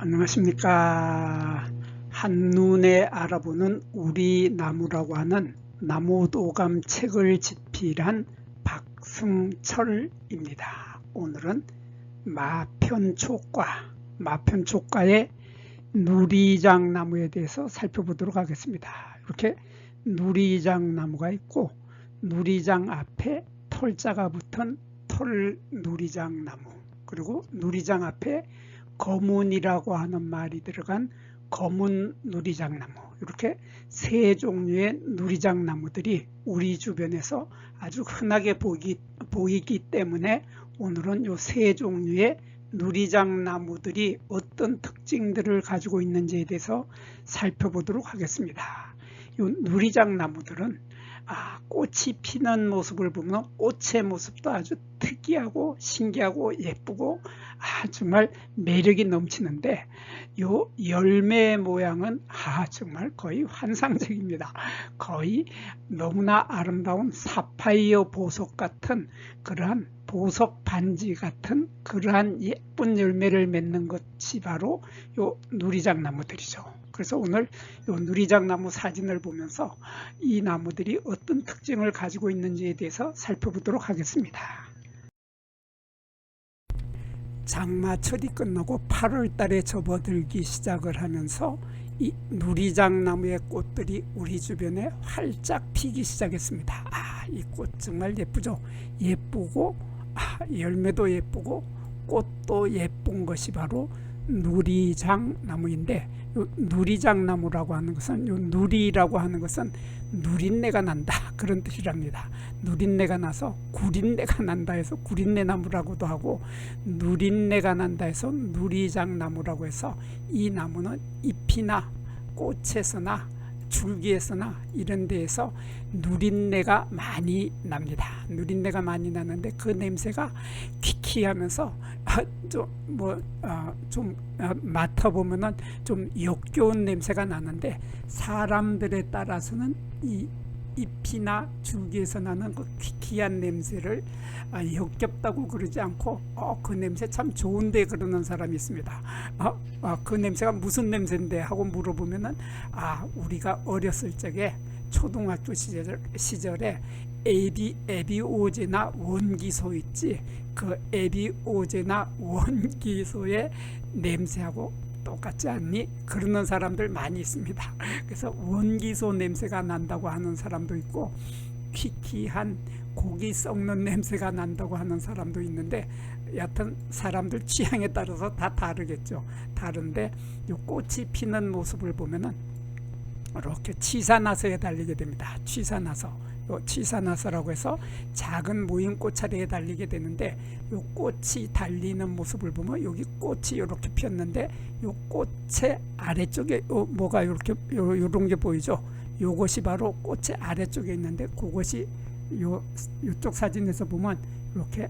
안녕하십니까. 한눈에 알아보는 우리 나무라고 하는 나무도감 책을 집필한 박승철입니다. 오늘은 마편초과의 누리장나무에 대해서 살펴보도록 하겠습니다. 이렇게 누리장나무가 있고 누리장 앞에 털자가 붙은 털누리장나무, 그리고 누리장 앞에 거문이라고 하는 말이 들어간 거문 누리장나무, 이렇게 세 종류의 누리장나무들이 우리 주변에서 아주 흔하게 보이기 때문에 오늘은 이 세 종류의 누리장나무들이 어떤 특징들을 가지고 있는지에 대해서 살펴보도록 하겠습니다. 이 누리장나무들은 꽃이 피는 모습을 보면 꽃의 모습도 아주 특이하고 신기하고 예쁘고 정말 매력이 넘치는데, 요 열매 모양은 정말 거의 환상적입니다. 거의 너무나 아름다운 사파이어 보석 같은, 그러한 보석 반지 같은 그러한 예쁜 열매를 맺는 것이 바로 요 누리장나무들이죠. 그래서 오늘 이 누리장나무 사진을 보면서 이 나무들이 어떤 특징을 가지고 있는지에 대해서 살펴보도록 하겠습니다. 장마철이 끝나고 8월 달에 접어들기 시작을 하면서 이 누리장나무의 꽃들이 우리 주변에 활짝 피기 시작했습니다. 이 꽃 정말 예쁘죠. 예쁘고 열매도 예쁘고 꽃도 예쁜 것이 바로 누리장나무인데, 요 누리장나무라고 하는 것은, 요 누리라고 하는 것은 누린내가 난다, 그런 뜻이랍니다. 누린내가 나서 구린내가 난다 해서 구린내나무라고도 하고, 누린내가 난다 해서 누리장나무라고 해서, 이 나무는 잎이나 꽃에서나 줄기에서나 이런 데에서 누린내가 많이 납니다. 누린내가 많이 나는데 그 냄새가 키키하면서 좀 맡아보면은 좀 역겨운 냄새가 나는데, 사람들에 따라서는 이 잎이나 줄기에서 나는 그 키키한 냄새를 역겹다고 그러지 않고 그 냄새 참 좋은데 그러는 사람이 있습니다. 그 냄새가 무슨 냄새인데 하고 물어보면은 우리가 어렸을 적에 초등학교 시절에 에비오제나 원기소 있지, 그 에비오제나 원기소의 냄새하고 똑같지 않니? 그러는 사람들 많이 있습니다. 그래서 원기소 냄새가 난다고 하는 사람도 있고, 퀴퀴한 고기 썩는 냄새가 난다고 하는 사람도 있는데, 여하튼 사람들 취향에 따라서 다 다르겠죠. 다른데 이 꽃이 피는 모습을 보면은 이렇게 치사나서에 달리게 됩니다. 치사나서라고 해서 작은 모임 꽃차례에 달리게 되는데, 이 꽃이 달리는 모습을 보면 여기 꽃이 이렇게 피었는데, 이 꽃의 아래쪽에 뭐가 이렇게 요런 게 보이죠. 요것이 바로 꽃의 아래쪽에 있는데, 그것이 이쪽 사진에서 보면 이렇게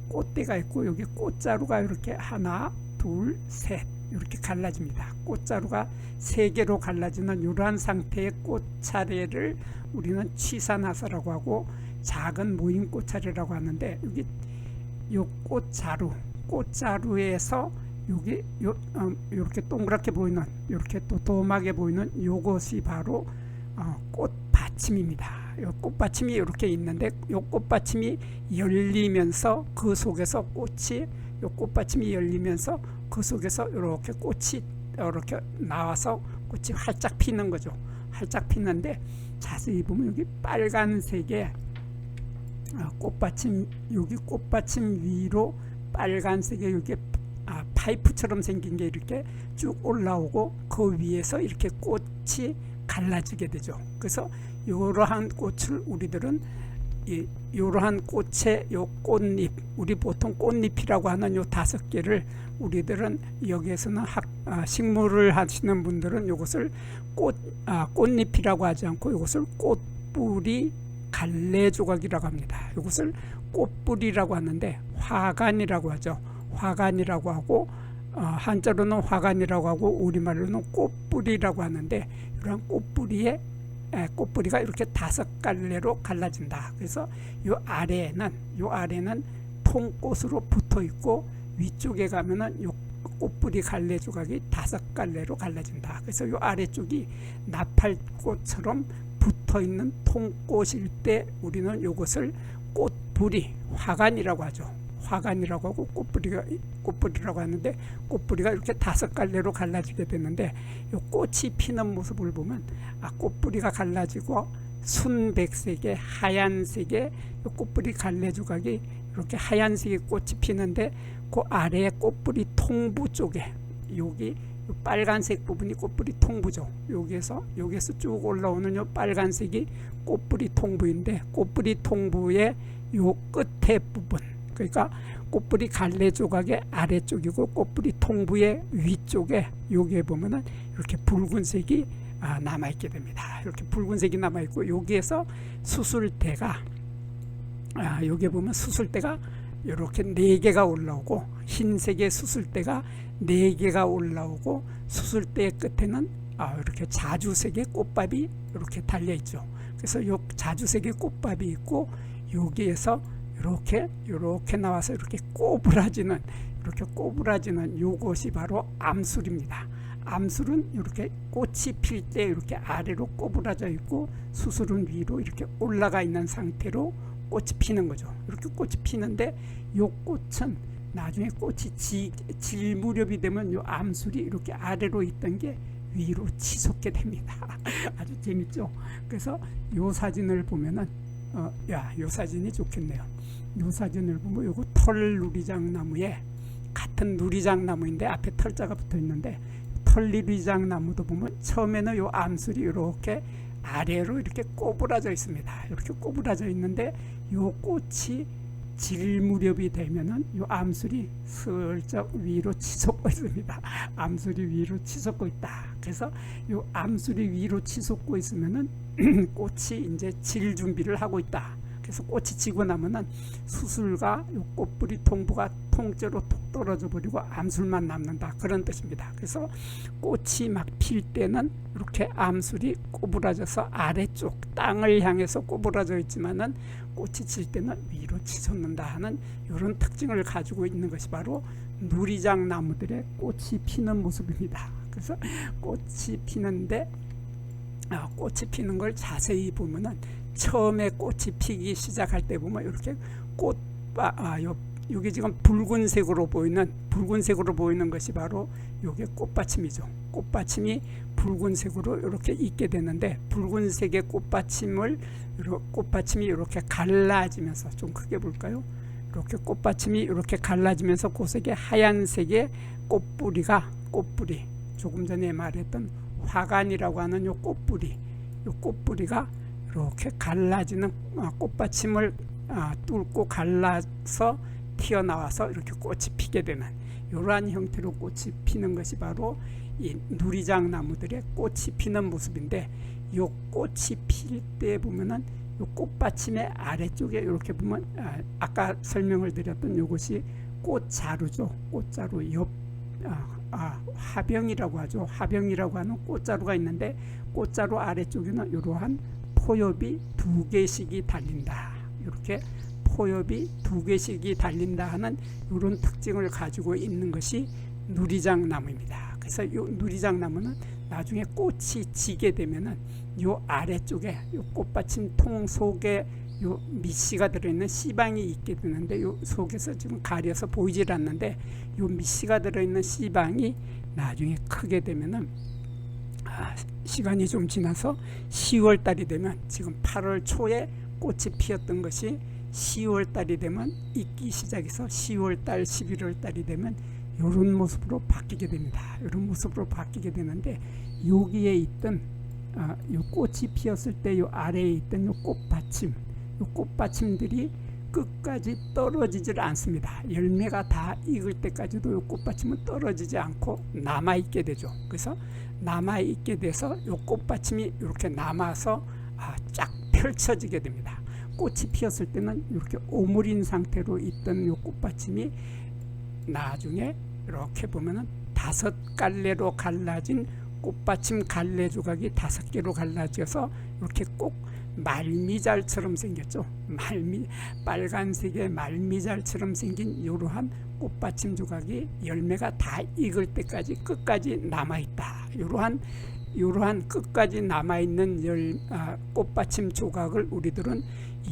꽃대가 있고, 여기 꽃자루가 이렇게 하나 둘 셋 이렇게 갈라집니다. 꽃자루가 3개로 갈라지는 이러한 상태의 꽃차례를 우리는 치사나서라고 하고, 작은 모임 꽃차례라고 하는데, 여기 요 꽃자루에서 여기 이렇게 동그랗게 보이는, 이렇게 도톰하게 보이는 요것이 바로 꽃받침입니다. 요 꽃받침이 이렇게 있는데, 요 꽃받침이 열리면서 그 속에서 요 꽃받침이 열리면서 그 속에서 이렇게 꽃이 이렇게 나와서 꽃이 활짝 피는 거죠. 활짝 피는데, 자세히 보면 여기 빨간색의 꽃받침, 여기 꽃받침 위로 빨간색의 여기 파이프처럼 생긴 게 이렇게 쭉 올라오고, 그 위에서 이렇게 꽃이 갈라지게 되죠. 그래서 이러한 꽃을 우리들은 이러한 꽃의 요 꽃잎, 우리 보통 꽃잎이라고 하는 요 5개를 우리들은 여기에서는 식물을 하시는 분들은 이것을 꽃잎이라고 하지 않고 이것을 꽃뿌리 갈래 조각이라고 합니다. 이것을 꽃뿌리라고 하는데, 화관이라고 하죠. 화관이라고 하고, 한자로는 화관이라고 하고 우리말로는 꽃뿌리라고 하는데, 이런 꽃뿌리가 이렇게 5갈래로 갈라진다. 그래서 요 아래는 통꽃으로 붙어 있고, 위쪽에 가면은 요 꽃뿌리 갈래 조각이 5갈래로 갈라진다. 그래서 요 아래쪽이 나팔꽃처럼 붙어있는 통꽃일 때 우리는 요것을 꽃뿌리, 화관이라고 하죠. 화관이라고 하고 꽃뿌리라고 하는데, 꽃뿌리가 이렇게 5갈래로 갈라지게 되는데, 요 꽃이 피는 모습을 보면 꽃뿌리가 갈라지고 순백색의 하얀색의 요 꽃뿌리 갈래 조각이 이렇게 하얀색의 꽃이 피는데, 그 아래에 꽃뿌리 통부 쪽에 여기 빨간색 부분이 꽃뿌리 통부죠. 여기에서 쭉 올라오는 요 빨간색이 꽃뿌리 통부인데, 꽃뿌리 통부의 요 끝에 부분, 그러니까 꽃뿌리 갈래 조각의 아래쪽이고 꽃뿌리 통부의 위쪽에 여기에 보면은 이렇게 붉은색이 남아있게 됩니다. 이렇게 붉은색이 남아있고, 여기에서 수술대가 여기에 보면 수술대가 이렇게 4개가 올라오고, 흰색의 수술대가 4개가 올라오고, 수술대 끝에는 이렇게 자주색의 꽃밥이 이렇게 달려있죠. 그래서 이 자주색의 꽃밥이 있고, 여기에서 이렇게 나와서 이렇게 꼬부라지는 요것이 바로 암술입니다. 암술은 이렇게 꽃이 필 때 이렇게 아래로 꼬부라져 있고, 수술은 위로 이렇게 올라가 있는 상태로 꽃이 피는 거죠. 이렇게 꽃이 피는데, 요 꽃은 나중에 꽃이 질 무렵이 되면 요 암술이 이렇게 아래로 있던 게 위로 치솟게 됩니다. 아주 재밌죠. 그래서 요 사진을 보면은 요 사진이 좋겠네요. 요 사진을 보면 요거 털 누리장 나무에, 같은 누리장 나무인데 앞에 털자가 붙어 있는데, 털 누리장 나무도 보면 처음에는 요 암술이 이렇게 아래로 이렇게 꼬부라져 있습니다. 이렇게 꼬부라져 있는데, 요 꽃이 질 무렵이 되면은 요 암술이 슬쩍 위로 치솟고 있습니다. 암술이 위로 치솟고 있다. 그래서 요 암술이 위로 치솟고 있으면은 꽃이 이제 질 준비를 하고 있다. 그래서 꽃이 지고 나면은 수술과 요 꽃뿌리 통부가 통째로 톡 떨어져 버리고 암술만 남는다, 그런 뜻입니다. 그래서 꽃이 막 필 때는 이렇게 암술이 꼬부라져서 아래쪽 땅을 향해서 꼬부라져 있지만은, 꽃이 질 때는 위로 치솟는다 하는 이런 특징을 가지고 있는 것이 바로 누리장 나무들의 꽃이 피는 모습입니다. 그래서 꽃이 피는데, 꽃이 피는 걸 자세히 보면은, 처음에 꽃이 피기 시작할 때 보면 이렇게 여기 지금 붉은색으로 보이는 것이 바로 요게 꽃받침이죠. 꽃받침이 붉은색으로 이렇게 있게 되는데, 붉은색의 꽃받침이 이렇게 갈라지면서, 좀 크게 볼까요? 이렇게 꽃받침이 이렇게 갈라지면서 고색의 하얀색의 꽃뿌리, 조금 전에 말했던 화관이라고 하는 요 꽃뿌리가 이렇게 갈라지는, 꽃받침을 뚫고 갈라서 튀어나와서 이렇게 꽃이 피게 되는 이러한 형태로 꽃이 피는 것이 바로 이 누리장 나무들의 꽃이 피는 모습인데, 이 꽃이 필 때 보면은 이 꽃받침의 아래쪽에 이렇게 보면 아까 설명을 드렸던 이것이 꽃자루죠. 꽃자루 옆 화병이라고 하죠. 화병이라고 하는 꽃자루가 있는데, 꽃자루 아래쪽에는 이러한 포엽이 2개씩이 달린다. 이렇게 포엽이 2개씩이 달린다 하는 이런 특징을 가지고 있는 것이 누리장 나무입니다. 그래서 이 누리장 나무는 나중에 꽃이 지게 되면은 요 아래쪽에 요 꽃받침 통 속에 요 밑씨가 들어있는 씨방이 있게 되는데, 요 속에서 지금 가려서 보이질 않는데, 요 밑씨가 들어있는 씨방이 나중에 크게 되면은 시간이 좀 지나서 10월 달이 되면, 지금 8월 초에 꽃이 피었던 것이 10월 달이 되면 익기 시작해서 10월 달, 11월 달이 되면 이런 모습으로 바뀌게 됩니다. 이런 모습으로 바뀌게 되는데, 여기에 있던 요 꽃이 피었을 때 요 아래에 있던 요 꽃받침들이 끝까지 떨어지질 않습니다. 열매가 다 익을 때까지도 요 꽃받침은 떨어지지 않고 남아있게 되죠. 그래서 남아있게 돼서 요 꽃받침이 이렇게 남아서 쫙 펼쳐지게 됩니다. 꽃이 피었을 때는 이렇게 오므린 상태로 있던 요 꽃받침이 나중에 이렇게 보면은 5갈래로 갈라진 꽃받침 갈래 조각이 5개로 갈라져서 이렇게 꼭 말미잘처럼 생겼죠. 빨간색의 말미잘처럼 생긴 이러한 꽃받침 조각이 열매가 다 익을 때까지 끝까지 남아있다. 이러한 끝까지 남아있는 꽃받침 조각을 우리들은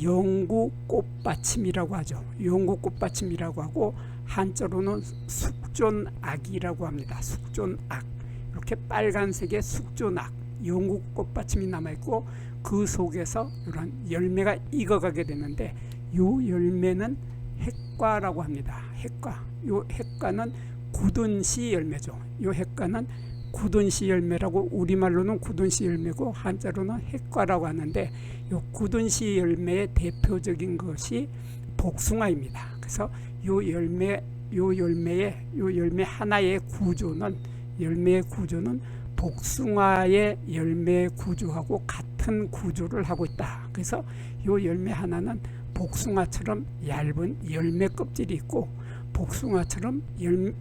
영구 꽃받침이라고 하죠. 영구 꽃받침이라고 하고 한자로는 숙존악이라고 합니다. 숙존악. 이렇게 빨간색의 숙존악, 영구 꽃받침이 남아있고 그 속에서 이런 열매가 익어가게 되는데 요 열매는 핵과라고 합니다. 핵과. 요 핵과는 굳은시 열매죠. 요 핵과는 굳은시 열매라고 우리말로는 굳은시 열매고 한자로는 핵과라고 하는데 요 굳은시 열매의 대표적인 것이 복숭아입니다. 그래서 요 열매 하나의 구조는 열매의 구조는 복숭아의 열매 구조하고 같은 구조를 하고 있다. 그래서 요 열매 하나는 복숭아처럼 얇은 열매 껍질이 있고 복숭아처럼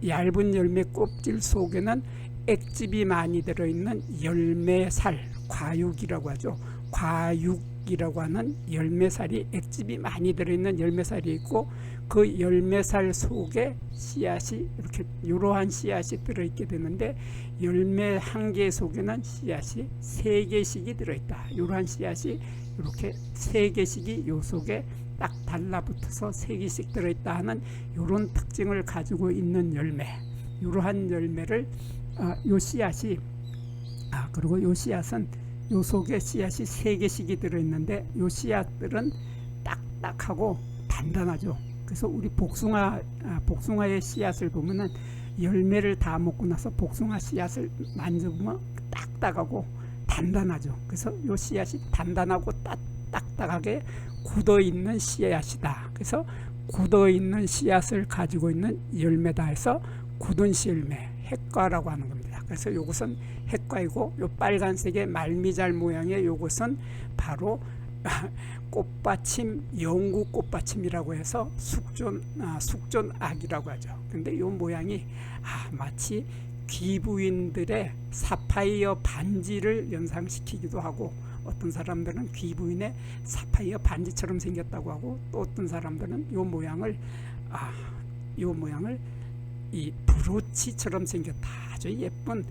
얇은 열매 껍질 속에는 액즙이 많이 들어있는 열매살, 과육이라고 하죠. 과육이라고 하는 열매살이 액즙이 많이 들어있는 열매살이 있고 그 열매살 속에 씨앗이 이렇게 이러한 씨앗이 들어있게 되는데 열매 한 개 속에는 씨앗이 3개씩이 들어있다. 이러한 씨앗이 이렇게 3개씩이 요 속에 딱 달라붙어서 3개씩 들어있다 하는 이런 특징을 가지고 있는 열매. 이러한 열매를 요 씨앗이 그리고 요 씨앗은 요 속에 씨앗이 3개씩이 들어있는데 요 씨앗들은 딱딱하고 단단하죠. 그래서 우리 복숭아의 씨앗을 보면은 열매를 다 먹고 나서 복숭아 씨앗을 만져보면 딱딱하고 단단하죠. 그래서 요 씨앗이 단단하고 딱딱하게 굳어있는 씨앗이다. 그래서 굳어있는 씨앗을 가지고 있는 열매다 해서 굳은시 열매, 핵과라고 하는 겁니다. 그래서 이것은 핵과이고 요 빨간색의 말미잘 모양의 이것은 바로 꽃받침, 영구 꽃받침이라고 해서 숙존악이라고 하죠. 근데 이 모양이 마치 귀부인들의 사파이어 반지를 연상시키기도 하고 어떤 사람들은 귀부인의 사파이어 반지처럼 생겼다고 하고 또 어떤 사람들은 이 모양을 이 브로치처럼 생겼다. 아주 예쁜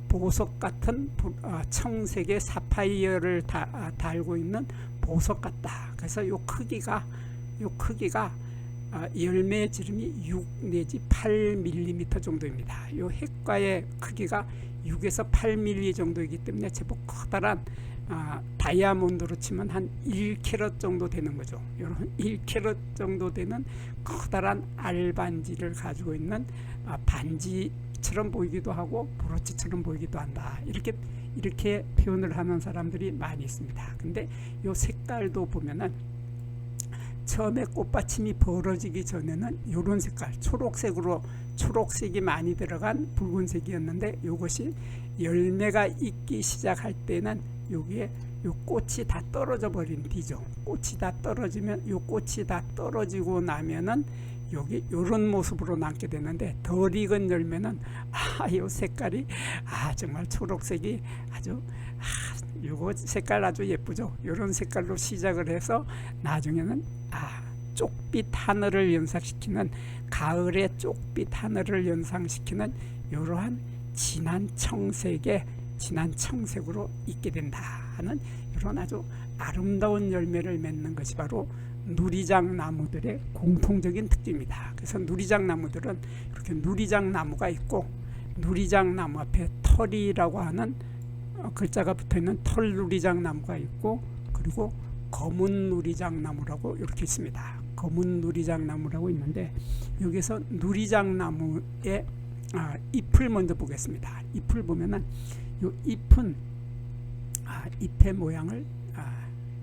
보석 같은 청색의 사파이어를 달고 있는 보석 같다. 그래서 요 크기가 열매 지름이 6 내지 8mm 정도입니다. 요 핵과의 크기가 6에서 8mm 정도이기 때문에 제법 커다란 다이아몬드로 치면 한 1캐럿 정도 되는 거죠. 이런 1캐럿 정도 되는 커다란 알반지를 가지고 있는 반지처럼 보이기도 하고 브로치처럼 보이기도 한다. 이렇게 표현을 하는 사람들이 많이 있습니다. 근데 요 색깔도 보면은 처음에 꽃받침이 벌어지기 전에는 이런 색깔 초록색이 많이 들어간 붉은색이었는데 이것이 열매가 익기 시작할 때는 여기에 요 꽃이 다 떨어져 버린 뒤죠. 꽃이 다 떨어지면 요 꽃이 다 떨어지고 나면은 여기 요런 모습으로 남게 되는데 덜 익은 열매는 요 색깔이 정말 초록색이 아주 요거 색깔 아주 예쁘죠. 요런 색깔로 시작을 해서 나중에는 쪽빛 하늘을 연상시키는 가을의 쪽빛 하늘을 연상시키는 이러한 진한 청색으로 익게 된다 하는 이런 아주 아름다운 열매를 맺는 것이 바로 누리장 나무들의 공통적인 특징입니다. 그래서 누리장 나무들은 이렇게 누리장 나무가 있고 누리장 나무 앞에 털이라고 하는 글자가 붙어있는 털 누리장 나무가 있고 그리고 검은 누리장 나무라고 이렇게 있습니다. 검은 누리장 나무라고 있는데 여기서 누리장 나무의 잎을 먼저 보겠습니다. 잎을 보면은 요 잎은 잎의 모양을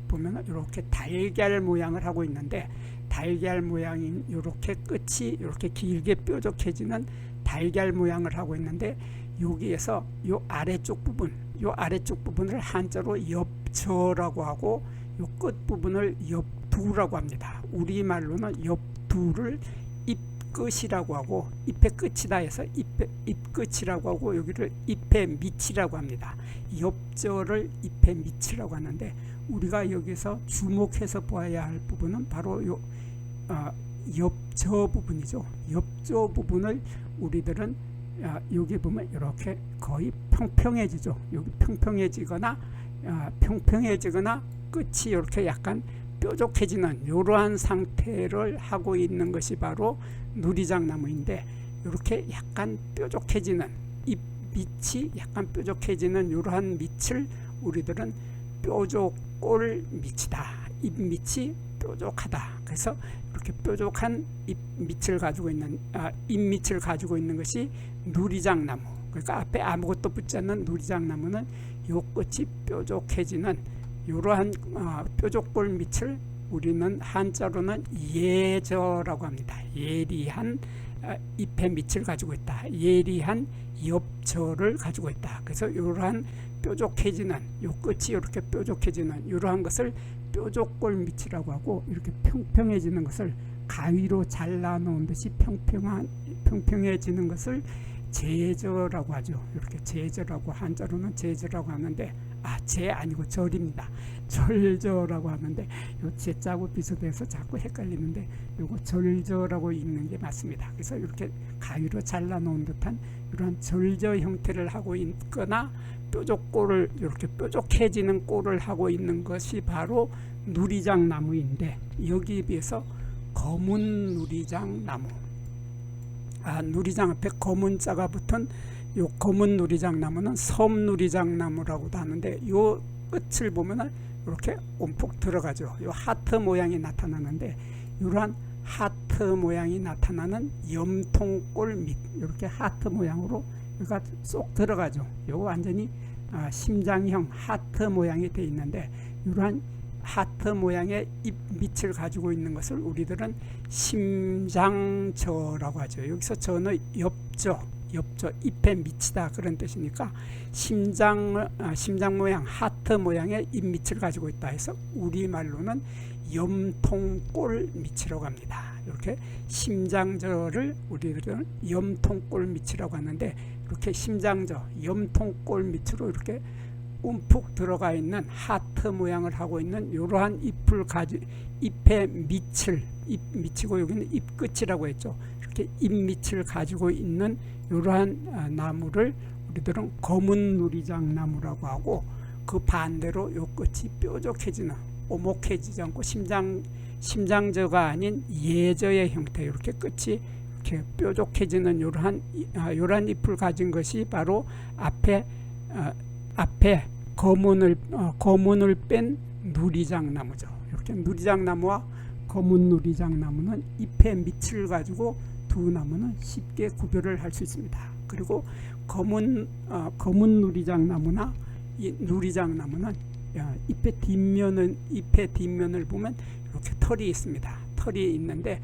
보면은 이렇게 달걀 모양을 하고 있는데 달걀 모양인 이렇게 끝이 이렇게 길게 뾰족해지는 달걀 모양을 하고 있는데 여기에서 요 아래쪽 부분을 한자로 엽저라고 하고 요 끝 부분을 엽두라고 합니다. 우리말로는 엽두를 잎끝이라고 하고 잎의 끝이다 해서 잎끝이라고 하고 여기를 잎의 밑이라고 합니다. 엽저를 잎의 밑이라고 하는데 우리가 여기서 주목해서 보아야 할 부분은 바로 엽저 부분이죠. 엽저 부분을 우리들은 여기 보면 이렇게 거의 평평해지죠. 여기 평평해지거나 끝이 이렇게 약간 뾰족해지는 이러한 상태를 하고 있는 것이 바로 누리장나무인데, 이렇게 약간 뾰족해지는 잎 밑이 약간 뾰족해지는 이러한 밑을 우리들은 뾰족골 밑이다, 잎 밑이 뾰족하다. 그래서 이렇게 뾰족한 잎 밑을 가지고 있는 잎 밑을 가지고 있는 것이 누리장나무. 그러니까 앞에 아무것도 붙지 않는 누리장나무는 요 끝이 뾰족해지는 이러한 뾰족골 밑을 우리는 한자로는 예저라고 합니다. 예리한 잎의 밑을 가지고 있다. 예리한 엽저를 가지고 있다. 그래서 이러한 뾰족해지는 요 끝이 이렇게 뾰족해지는 이러한 것을 뾰족골 밑이라고 하고, 이렇게 평평해지는 것을 가위로 잘라 놓은 듯이 평평해지는 것을 제저라고 하죠. 이렇게 제저라고, 한자로는 제저라고 하는데 제 아니고 절입니다. 절저라고 하는데 요 제자하고 비슷해서 자꾸 헷갈리는데 요거 절저라고 읽는 게 맞습니다. 그래서 이렇게 가위로 잘라 놓은 듯한 이러한 절저 형태를 하고 있거나 뾰족골을 이렇게 뾰족해지는 꼴을 하고 있는 것이 바로 누리장나무인데, 여기에 비해서 검은 누리장나무, 누리장 앞에 검은 자가 붙은 요 검은 누리장나무는 섬누리장나무라고도 하는데, 요 끝을 보면은 이렇게 움푹 들어가죠. 요 하트 모양이 나타나는데, 이러한 하트 모양이 나타나는 염통골 밑, 이렇게 하트 모양으로 여기가 쏙 들어가죠. 요거 완전히 심장형 하트 모양이 되어 있는데, 이러한 하트 모양의 잎 밑을 가지고 있는 것을 우리들은 심장저라고 하죠. 여기서 저는 엽저 잎의 밑이다 그런 뜻이니까 심장 모양 하트 모양의 잎 밑을 가지고 있다 해서 우리말로는 염통골 밑이라고 합니다. 이렇게 심장저를 우리들은 염통골 밑이라고 하는데, 이렇게 심장저 염통골 밑으로 이렇게 움푹 들어가 있는 하트 모양을 하고 있는 이러한 잎의 밑을, 잎 밑이고 여기는 잎 끝이라고 했죠. 이렇게 잎 밑을 가지고 있는 이러한 나무를 우리들은 검은 누리장나무라고 하고, 그 반대로 요 끝이 뾰족해지는, 오목해지지 않고 심장저가 아닌 예저의 형태, 이렇게 끝이 이렇게 뾰족해지는 이러한 잎을 가진 것이 바로 앞에 검은을 뺀 누리장나무죠. 이렇게 누리장나무와 검은 누리장나무는 잎의 밑을 가지고 두 나무는 쉽게 구별을 할 수 있습니다. 그리고 검은 누리장나무나 이 누리장나무는 잎의 뒷면을 보면 이렇게 털이 있습니다. 털이 있는데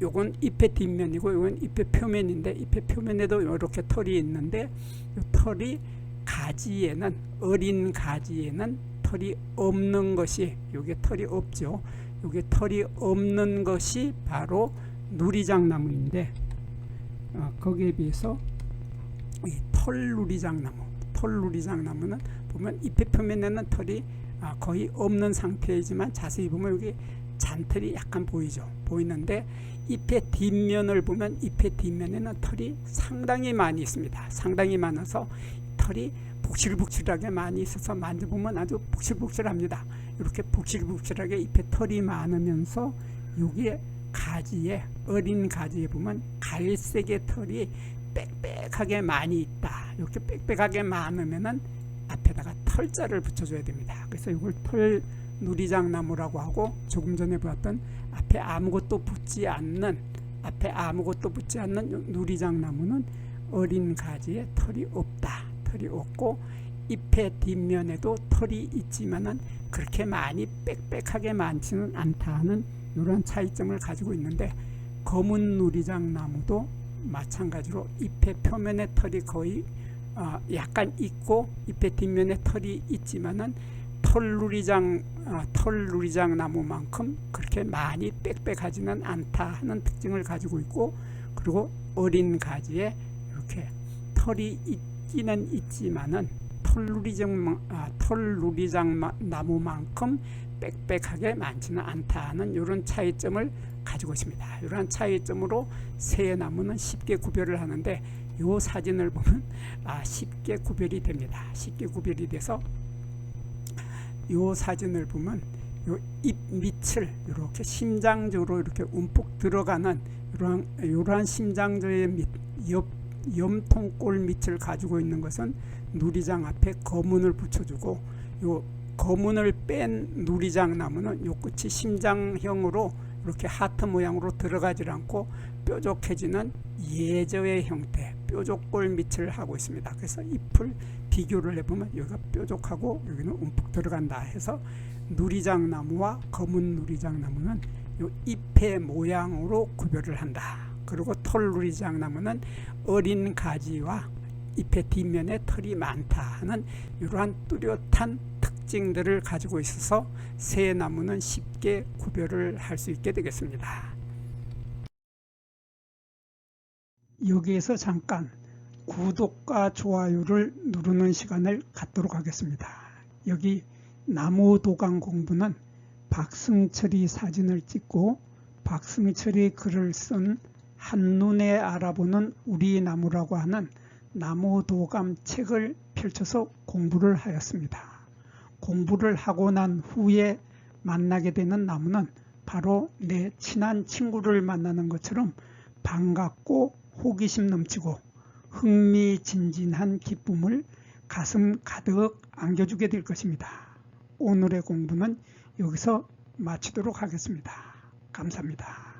요건 잎의 뒷면이고 요건 잎의 표면인데, 잎의 표면에도 이렇게 털이 있는데, 이 털이 가지에는, 어린 가지에는 털이 없는 것이, 요게 털이 없죠. 요게 털이 없는 것이 바로 누리장나무인데, 거기에 비해서 이 털누리장나무는 보면 잎의 표면에는 털이 거의 없는 상태이지만 자세히 보면 여기 잔털이 약간 보이는데, 잎의 뒷면을 보면 잎의 뒷면에는 털이 상당히 많이 있습니다. 상당히 많아서 털이 북실북실하게 많이 있어서 만져보면 아주 북실북실합니다. 이렇게 북실북실하게 잎에 털이 많으면서 여기에 가지에, 어린 가지에 보면 갈색의 털이 빽빽하게 많이 있다. 이렇게 빽빽하게 많으면은 앞에다가 털자를 붙여줘야 됩니다. 그래서 이걸 털누리장나무라고 하고, 조금 전에 보았던 앞에 아무것도 붙지 않는 누리장나무는 어린 가지에 털이 없다. 털이 없고 잎의 뒷면에도 털이 있지만은 그렇게 많이 빽빽하게 많지는 않다 하는 이러한 차이점을 가지고 있는데, 검은 누리장나무도 마찬가지로 잎의 표면에 털이 거의 약간 있고 잎의 뒷면에 털이 있지만은 털누리장 나무만큼 그렇게 많이 빽빽하지는 않다 하는 특징을 가지고 있고, 그리고 어린 가지에 이렇게 털이 있기는 있지만은 털누리장 나무만큼 빽빽하게 많지는 않다는 이런 차이점을 가지고 있습니다. 이러한 차이점으로 새 나무는 쉽게 구별을 하는데 이 사진을 보면 쉽게 구별이 됩니다. 쉽게 구별이 돼서 이 사진을 보면 요 잎 밑을 이렇게 심장조로 이렇게 움푹 들어가는 이러한 심장조의 밑, 염통골 밑을 가지고 있는 것은 누리장 앞에 거문을 붙여주고 요 거문을 뺀 누리장 나무는 요 끝이 심장형으로 이렇게 하트 모양으로 들어가지 않고 뾰족해지는 예저의 형태, 뾰족골 밑을 하고 있습니다. 그래서 잎을 비교를 해보면 여기가 뾰족하고 여기는 움푹 들어간다 해서 누리장 나무와 검은 누리장 나무는 요 잎의 모양으로 구별을 한다. 그리고 털 누리장 나무는 어린 가지와 잎의 뒷면에 털이 많다 하는 이러한 뚜렷한 특징들을 가지고 있어서 새 나무는 쉽게 구별을 할 수 있게 되겠습니다. 여기에서 잠깐 구독과 좋아요를 누르는 시간을 갖도록 하겠습니다. 여기 나무 도감 공부는 박승철이 사진을 찍고 박승철이 글을 쓴 한눈에 알아보는 우리 나무라고 하는 나무 도감 책을 펼쳐서 공부를 하였습니다. 공부를 하고 난 후에 만나게 되는 나무는 바로 내 친한 친구를 만나는 것처럼 반갑고 호기심 넘치고 흥미진진한 기쁨을 가슴 가득 안겨주게 될 것입니다. 오늘의 공부는 여기서 마치도록 하겠습니다. 감사합니다.